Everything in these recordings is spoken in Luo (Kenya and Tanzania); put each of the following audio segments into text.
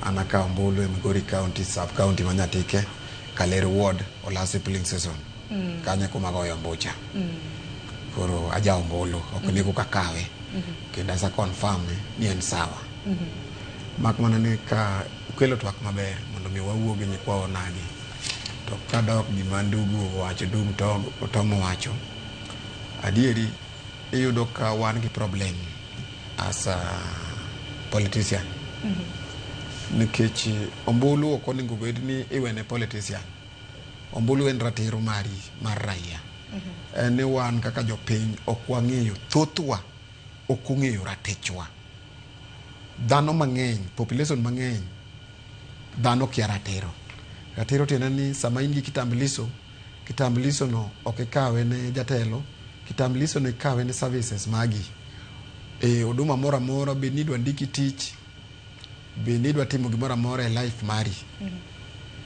anaka ombulu e Migori County, sub-county Manyatike, Kalero Ward, Olase polling station. Kanya kumagoyo mbucha. Koro aja ombulu, okuniku kakawe. Kenda sa confirm ni en sawa. Mak mana ni ka ukelo twak maber, mondo mi wawuogi nyikwa onagi. To kadok gima ndugu wacho dum tomo wacho. Adieri, iyudo ka wan gi problem as a politician. Nikech ombulu ok onego bed ni iwene politician. Ombulu en ratiro mari mar raia. Ne wan kaka jopiny ok wang'eyo, thothwa ok ong'eyo ratechwa. Dhano mang'eny, population mang'eny, dhano kia ratiro. Ratiro tiende ni sama in gi kitambulisho no ok ikawe ne jatelo, kitambulisho no ikawe ne services magi. Huduma mora mora be nidwa ndiki tich, be nidwa timo gimora mora e life mari.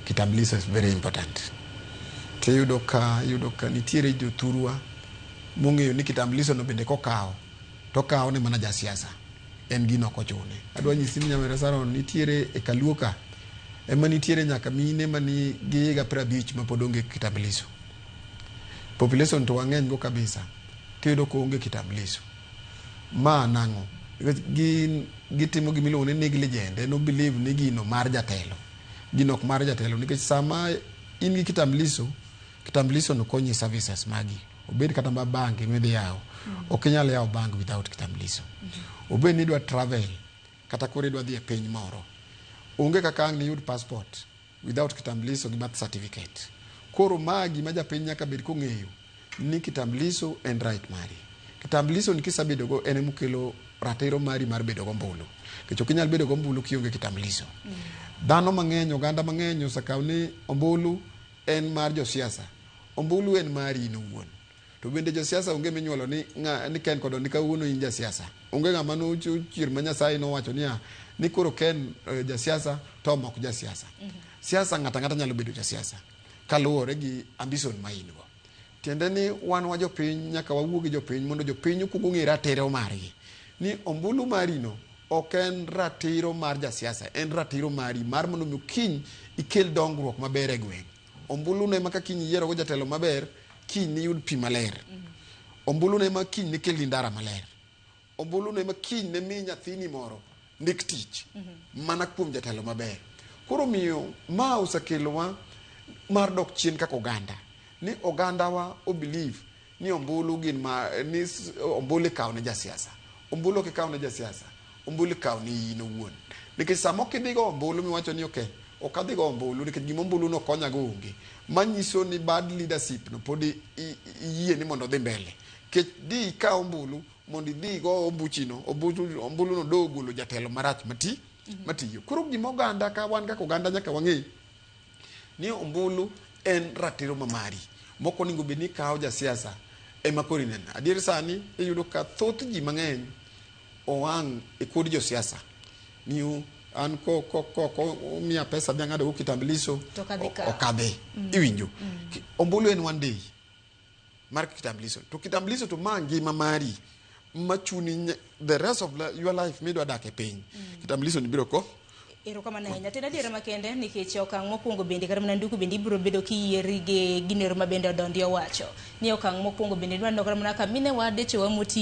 Kitambulisho is very important. Te yudo ka nitiere jothurwa mong'eyo ni kitambulisho no bende kokawo, to kawo ne mana jasiasa. En gino kochune. Adwa nyisi ni Nyamera Saron nitiere e Kaluoka, ema nitiere nyaka mine mani gi higa 50 ma pod onge kitambulisho. Population to wang'eny go kabisa, tiyudo ko onge kitambulisho. Ma nang'o? Gitimo gimiluongo ni negligent, no believe ni gino mar jatelo. Gino ok mar jatelo, nikech sama in gi kitambulisho no konyi services magi. Obed kata ma bank midhi yawo. Ok inyal yawo bank without kitambulisho. Obed ni idwa travel, kata koro idwa dhi e piny moro. Onge kaka ang' ni yud passport without kitambulisho gi birth certificate. Koro magi ma japiny nyaka bed kong'eyo ni kitambulisho en right mari. Kitambulisho ni kisabedo go en mukelo ratiro mari mar bedo go mbulu. Kech ok inyal bedo go mbulu kionge kitambulisho. Dhano mang'eny, oganda mang'eny osakaw ni ombulu en mar josiasa. Ombulu en mari in owuon. To bende josiasa onge minyuolo ni ken kodo ni kawuono in jasiasa. Onge ng'ama no chir ma Nyasaye no wacho ni koro ken jasiasa to mok jasiasa. Siasa ng'ata nyalo bedo jasiasa kaluwore gi ambition ma in go. Tiende ni wan wa jopiny nyaka wawuogi jopiny mondo jopiny okuongo ng'e ratiro margi. Ni ombulu mari no ok en ratiro mar jasiasa, en ratiro mari mar mondo mi kiny ikel dongruok maber e gweng'. Ombulu ne maka kiny yiero go jatelo maber, kiny ni yud pi maler. Ombulu ne ma kiny ni kel ndara maler. Ombulu ne ma kiny ne mi nyathini moro ndik tich mana kuom jatelo maber. Koro miyo ma usakelowa mar dok chien kaka oganda. Ni oganda wa o believe ni ombulu gin ni ombulu ikaw ne jasiasa. Ombulu ok ikaw ne jasiasa. Ombulu ikaw ni in owuon. Nikech sama ok idhigo ombulu miwacho ni ok adhigo ombulu nikech gima ombulu no konya go onge. Manyiso ni bad leadership no pod iyie ni mondo dhi mbele. Kech di ikaw ombulu mondo idhi go ombuchino, ombulu no do golo jatelo marach matiyo. Koro gima oganda ka wan kaka oganda nyaka wang'e ni ombulu en ratiro mamari. Moko ningo bed ni kawo jasiasa ema koro ineno. Adier sani iyudo ka thoth ji mang'eny owang' e kod josiasa. Niyo an ko miya pesa bi ang'ado go kitambulisho okadhe. Iwinjo. Ombulu en one day mar kitambulisho. To kitambulisho to ma ngima mari machuni the rest of your life midwa dak e piny. Kitambulisho ni biro ko erokamano ahinya. Tena diere makende nikech okang' mokwongo bende kata mana nduku bende ibiro bedo kiyieri gi ginero ma bende Odondi owacho ni okang' mokwongo bende dwa neno kata mana ka mine wa dechewa moti